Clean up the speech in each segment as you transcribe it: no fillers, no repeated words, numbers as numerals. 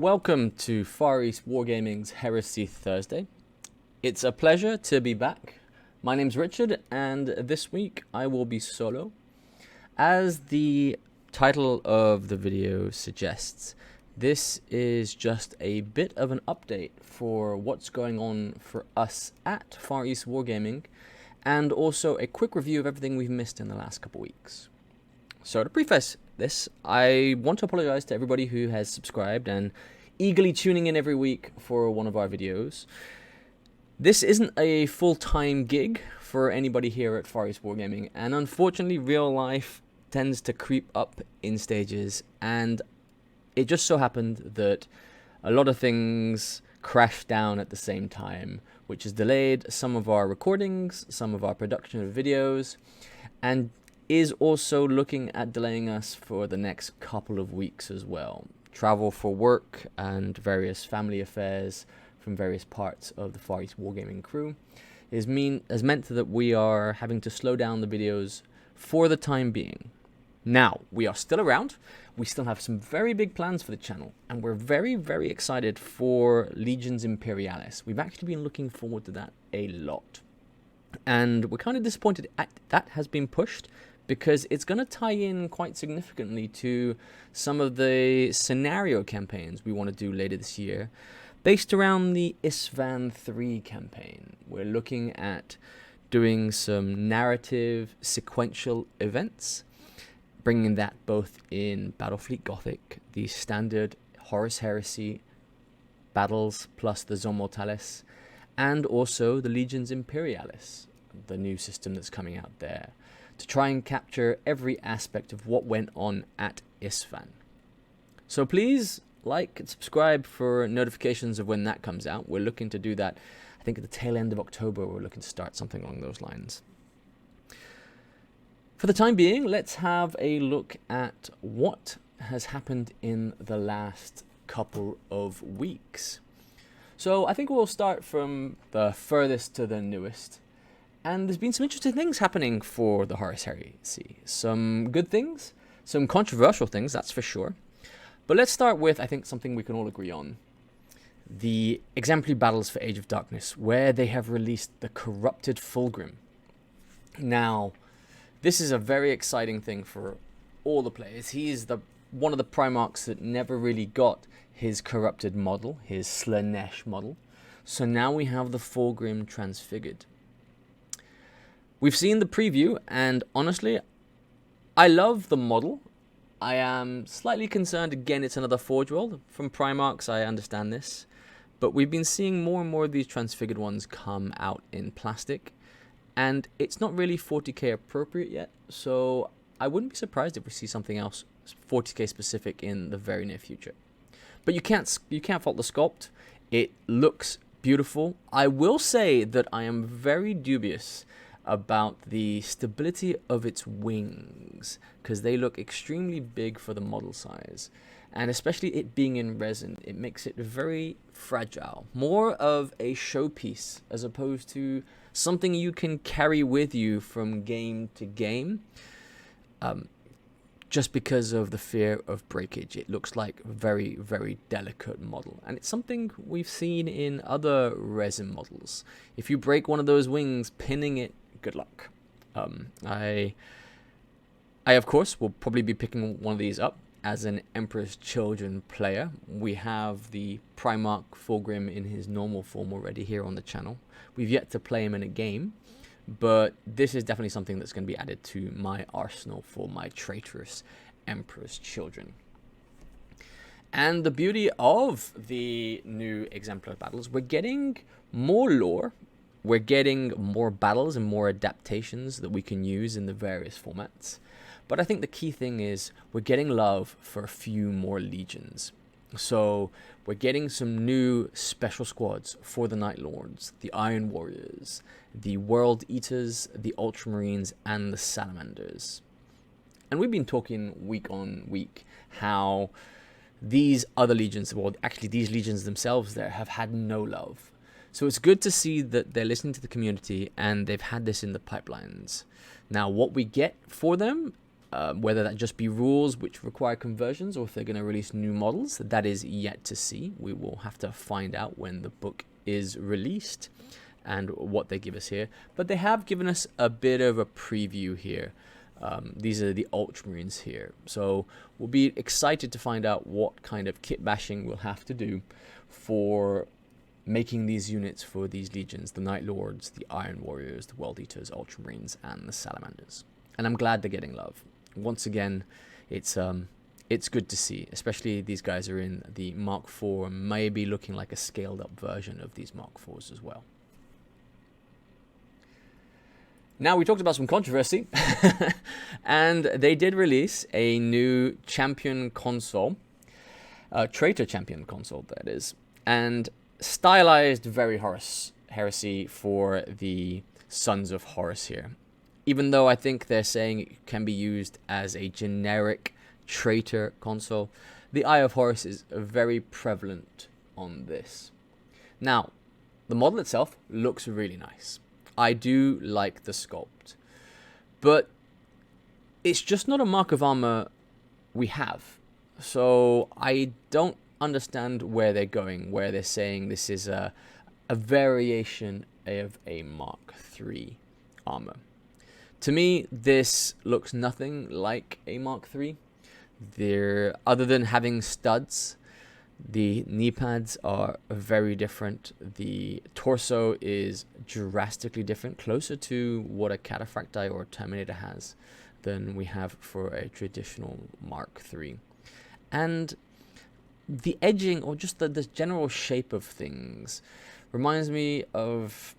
Welcome to Far East Wargaming's Heresy Thursday. It's a pleasure to be back. My name's Richard, and this week I will be solo. As the title of the video suggests, this is just a bit of an update for what's going on for us at Far East Wargaming, and also a quick review of everything we've missed in the last couple weeks. So to preface this, I want to apologize to everybody who has subscribed and eagerly tuning in every week for one of our videos. This isn't a full-time gig for anybody here at Far East Wargaming, and unfortunately real life tends to creep up in stages, and it just so happened that a lot of things crashed down at the same time, which has delayed some of our recordings, some of our production of videos, and is also looking at delaying us for the next couple of weeks as well. Travel for work and various family affairs from various parts of the Far East Wargaming crew has meant that we are having to slow down the videos for the time being. Now, we are still around. We still have some very big plans for the channel, and we're very, very excited for Legions Imperialis. We've actually been looking forward to that a lot. And we're kind of disappointed that has been pushed, because it's going to tie in quite significantly to some of the scenario campaigns we want to do later this year, based around the Isvan 3 campaign. We're looking at doing some narrative sequential events, bringing that both in Battlefleet Gothic, the standard Horus Heresy battles plus the Zone Mortalis, and also the Legions Imperialis, the new system that's coming out there, to try and capture every aspect of what went on at Isvan. So please like and subscribe for notifications of when that comes out. We're looking to do that, I think, at the tail end of October. We're looking to start something along those lines. For the time being, let's have a look at what has happened in the last couple of weeks. So I think we'll start from the furthest to the newest. And there's been some interesting things happening for the Horus Heresy. Some good things, some controversial things, that's for sure. But let's start with, I think, something we can all agree on. The exemplary battles for Age of Darkness, where they have released the corrupted Fulgrim. Now, this is a very exciting thing for all the players. He is one of the Primarchs that never really got his corrupted model, his Slanesh model. So now we have the Fulgrim transfigured. We've seen the preview, and honestly, I love the model. I am slightly concerned, again, it's another Forgeworld. From Primarchs, I understand this. But we've been seeing more and more of these transfigured ones come out in plastic. And it's not really 40k appropriate yet, so I wouldn't be surprised if we see something else 40k specific in the very near future. But you can't fault the sculpt. It looks beautiful. I will say that I am very dubious about the stability of its wings, because they look extremely big for the model size, and especially it being in resin, it makes it very fragile, more of a showpiece as opposed to something you can carry with you from game to game, just because of the fear of breakage. It looks like a very, very delicate model, and it's something we've seen in other resin models. If you break one of those wings, pinning it, good luck. I of course will probably be picking one of these up as an Emperor's Children player. We have the Primarch Fulgrim in his normal form already here on the channel. We've yet to play him in a game, but this is definitely something that's going to be added to my arsenal for my traitorous Emperor's Children. And the beauty of the new Exemplar battles, we're getting more lore. We're getting more battles and more adaptations that we can use in the various formats. But I think the key thing is we're getting love for a few more legions. So we're getting some new special squads for the Night Lords, the Iron Warriors, the World Eaters, the Ultramarines, and the Salamanders. And we've been talking week on week how these other legions, well, actually these legions themselves there, have had no love. So it's good to see that they're listening to the community and they've had this in the pipelines. Now, what we get for them Whether that just be rules which require conversions, or if they're going to release new models, that is yet to see. We will have to find out when the book is released and what they give us here. But they have given us a bit of a preview here. These are the Ultramarines here. So we'll be excited to find out what kind of kit bashing we'll have to do for making these units for these legions: the Night Lords, the Iron Warriors, the World Eaters, Ultramarines, and the Salamanders. And I'm glad they're getting love. Once again, it's good to see, especially these guys are in the Mark IV and maybe looking like a scaled up version of these Mark IVs as well. Now, we talked about some controversy, and they did release a new champion console, traitor champion console, that is, and stylized very Horus Heresy for the Sons of Horus here. Even though I think they're saying it can be used as a generic traitor console, the Eye of Horus is very prevalent on this. Now, the model itself looks really nice. I do like the sculpt, but it's just not a mark of armor we have. So I don't understand where they're going, where they're saying this is a variation of a Mark III armor. To me, this looks nothing like a Mark III. Other than having studs, the knee pads are very different. The torso is drastically different, closer to what a Cataphracti or a Terminator has than we have for a traditional Mark III. And the edging, or just the general shape of things, reminds me of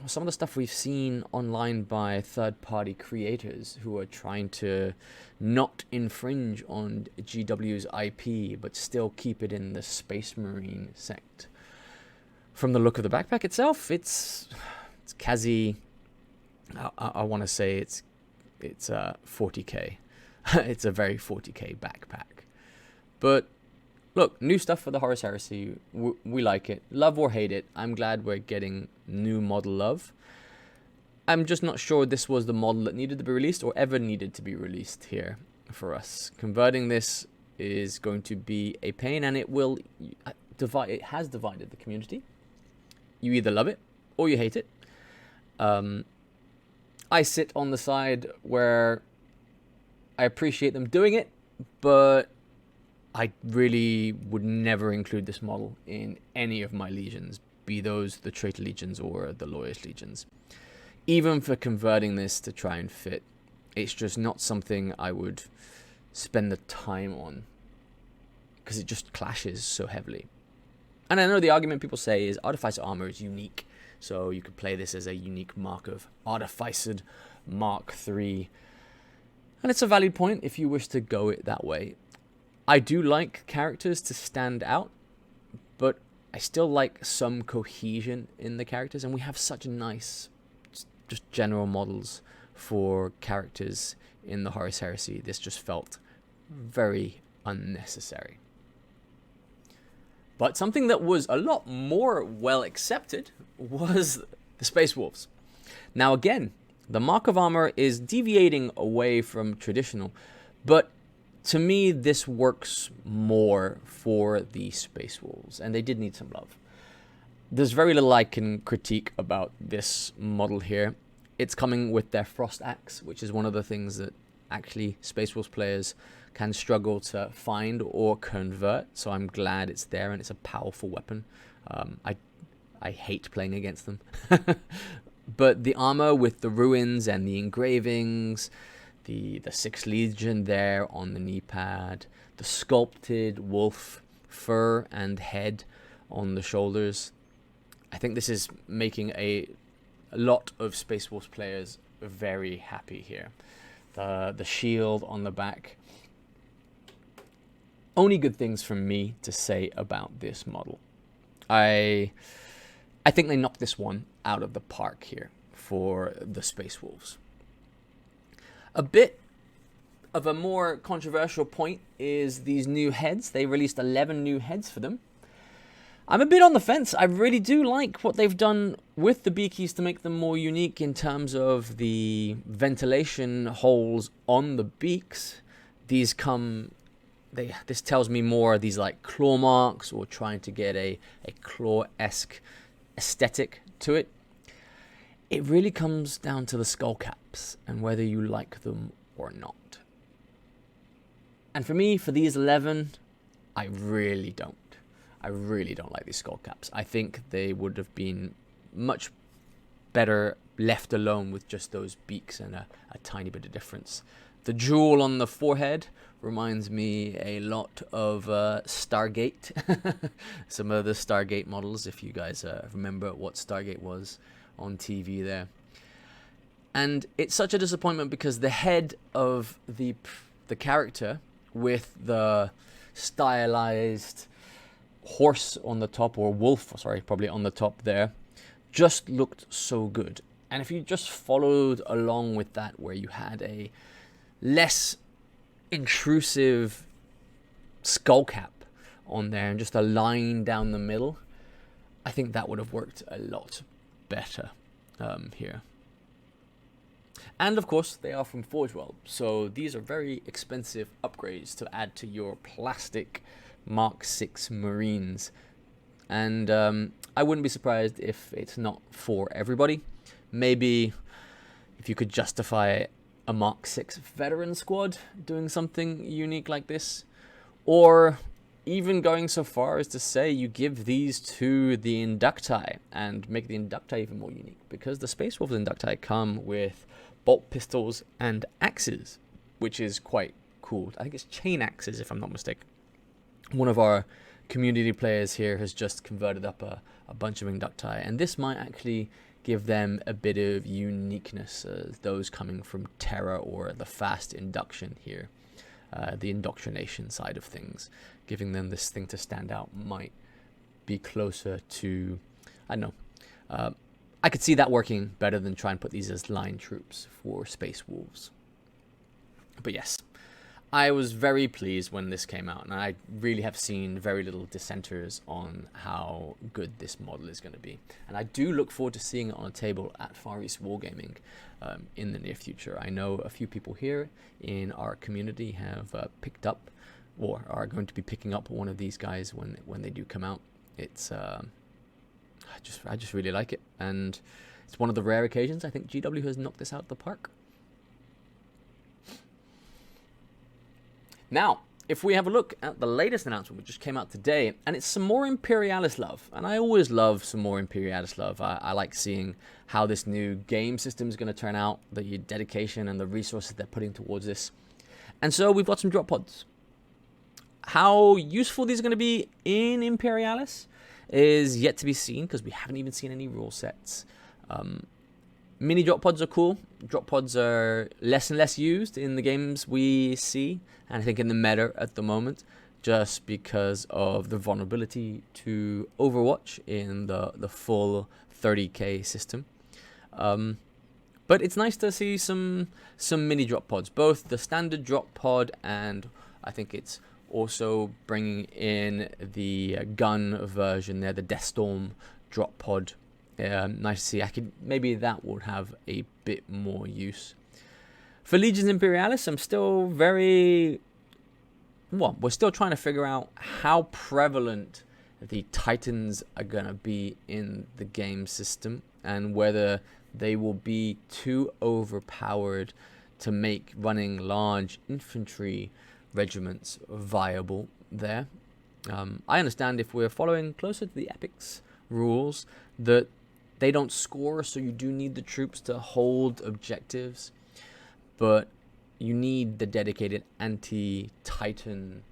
some of the stuff we've seen online by third-party creators who are trying to not infringe on GW's IP, but still keep it in the Space Marine sect. From the look of the backpack itself, it's Kazi. I want to say it's 40k. It's a very 40k backpack. But look, new stuff for the Horus Heresy. We like it. Love or hate it, I'm glad we're getting new model love. I'm just not sure this was the model that needed to be released or ever needed to be released here for us. Converting this is going to be a pain, and it will divide. It has divided the community. You either love it or you hate it. I sit on the side where I appreciate them doing it, but I really would never include this model in any of my legions, be those the Traitor Legions or the Loyalist Legions. Even for converting this to try and fit, it's just not something I would spend the time on, because it just clashes so heavily. And I know the argument people say is Artificer armor is unique, so you could play this as a unique mark of Artificered Mark III. And it's a valid point if you wish to go it that way. I do like characters to stand out, but I still like some cohesion in the characters, and we have such nice, just general models for characters in the Horus Heresy. This just felt very unnecessary. But something that was a lot more well accepted was the Space Wolves. Now again, the Mark of Armor is deviating away from traditional, but to me, this works more for the Space Wolves, and they did need some love. There's very little I can critique about this model here. It's coming with their Frost Axe, which is one of the things that actually Space Wolves players can struggle to find or convert, so I'm glad it's there, and it's a powerful weapon. I hate playing against them. But the armor with the ruins and the engravings, the 6th Legion there on the knee pad, the sculpted wolf fur and head on the shoulders. I think this is making a lot of Space Wolves players very happy here. The shield on the back. Only good things from me to say about this model. I think they knocked this one out of the park here for the Space Wolves. A bit of a more controversial point is these new heads. They released 11 new heads for them. I'm a bit on the fence. I really do like what they've done with the beakies to make them more unique in terms of the ventilation holes on the beaks. These come, this tells me more of these like claw marks or trying to get a claw-esque aesthetic to it. It really comes down to the skull caps and whether you like them or not. And for me, for these 11, I really don't. I really don't like these skull caps. I think they would have been much better left alone with just those beaks and a tiny bit of difference. The jewel on the forehead reminds me a lot of Stargate. Some of the Stargate models, if you guys remember what Stargate was on TV there. And it's such a disappointment because the head of the character with the stylized horse on the top, or wolf, sorry, probably on the top there, just looked so good. And if you just followed along with that, where you had a less intrusive skull cap on there and just a line down the middle, I think that would have worked a lot better here. And of course, they are from Forgeworld, so these are very expensive upgrades to add to your plastic Mark 6 Marines. And I wouldn't be surprised if it's not for everybody. Maybe if you could justify a Mark 6 veteran squad doing something unique like this, or even going so far as to say you give these to the Inducti and make the Inducti even more unique, because the Space Wolves Inducti come with bolt pistols and axes, which is quite cool. I think it's chain axes, if I'm not mistaken. One of our community players here has just converted up a bunch of Inducti, and this might actually give them a bit of uniqueness, those coming from Terra or the fast induction here, the indoctrination side of things. Giving them this thing to stand out might be closer to, I don't know, I could see that working better than try and put these as line troops for Space Wolves. But yes, I was very pleased when this came out, and I really have seen very little dissenters on how good this model is going to be. And I do look forward to seeing it on a table at Far East Wargaming in the near future. I know a few people here in our community have picked up, or are going to be picking up, one of these guys when they do come out. It's I just really like it, and it's one of the rare occasions I think GW has knocked this out of the park. Now, if we have a look at the latest announcement, which just came out today, and it's some more Imperialis love. And I always love some more Imperialis love. I like seeing how this new game system is going to turn out, the dedication and the resources they're putting towards this. And so we've got some drop pods. How useful these are going to be in Imperialis is yet to be seen, because we haven't even seen any rule sets. Mini drop pods are cool. Drop pods are less and less used in the games we see, and I think in the meta at the moment, just because of the vulnerability to Overwatch in the full 30k system. But it's nice to see some mini drop pods, both the standard drop pod, and I think it's also bringing in the gun version there, the Deathstorm drop pod. Nice to see. Maybe that would have a bit more use. For Legions Imperialis, I'm still we're still trying to figure out how prevalent the Titans are going to be in the game system, and whether they will be too overpowered to make running large infantry regiments viable there. I understand if we're following closer to the Epics rules that they don't score, so you do need the troops to hold objectives, but you need the dedicated anti-Titan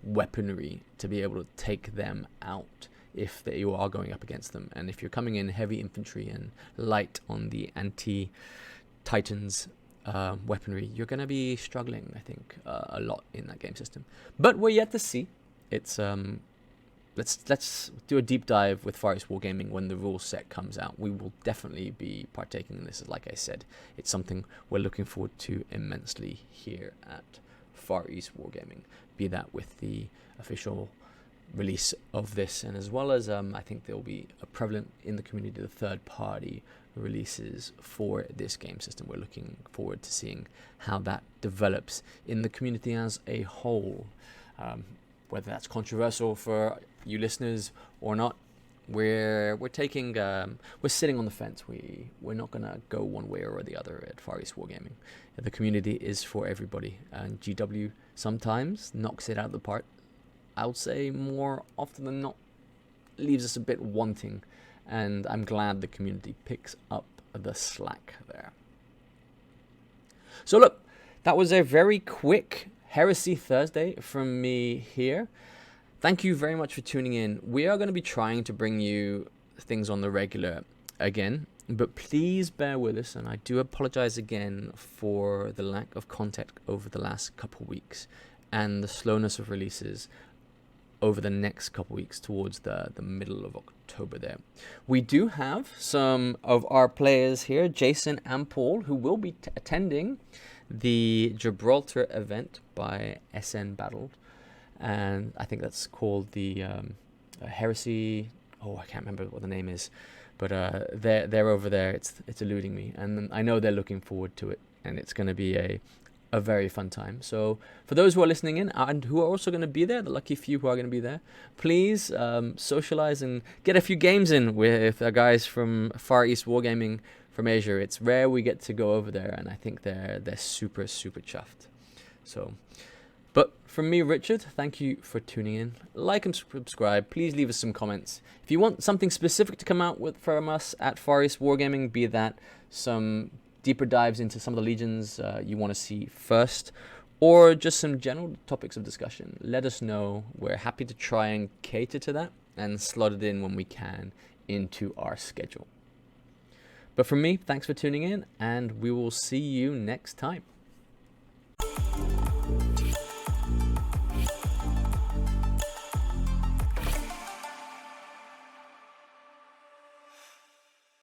weaponry to be able to take them out if you are going up against them. And if you're coming in heavy infantry and light on the anti-Titans weaponry, you're going to be struggling, I think, a lot in that game system. But we're yet to see. It's let's do a deep dive with Far East Wargaming when the rule set comes out. We will definitely be partaking in this. Like I said, it's something we're looking forward to immensely here at Far East Wargaming, be that with the official release of this, and as well as I think there will be a prevalent in the community the third-party releases for this game system. We're looking forward to seeing how that develops in the community as a whole. Whether that's controversial for you listeners or not, we're sitting on the fence. We're not gonna go one way or the other at Far East Wargaming. The community is for everybody, and GW sometimes knocks it out of the park. I would say more often than not leaves us a bit wanting, and I'm glad the community picks up the slack there. So look, that was a very quick Heresy Thursday from me here. Thank you very much for tuning in. We are going to be trying to bring you things on the regular again, but please bear with us, and I do apologize again for the lack of content over the last couple of weeks and the slowness of releases over the next couple of weeks towards the middle of October there. We do have some of our players here, Jason and Paul, who will be attending the Gibraltar event by SN Battle, and I think that's called the Heresy. Oh, I can't remember what the name is, but they're over there. It's eluding me, and I know they're looking forward to it, and it's going to be a very fun time. So for those who are listening in and who are also going to be there, the lucky few who are going to be there, please socialize and get a few games in with the guys from Far East Wargaming from Asia. It's rare we get to go over there, and I think they're super chuffed. So, but from me, Richard, thank you for tuning in. Like and subscribe. Please leave us some comments. If you want something specific to come out with from us at Far East Wargaming, be that some deeper dives into some of the legions you want to see first, or just some general topics of discussion, let us know. We're happy to try and cater to that and slot it in when we can into our schedule. But from me, thanks for tuning in, and we will see you next time.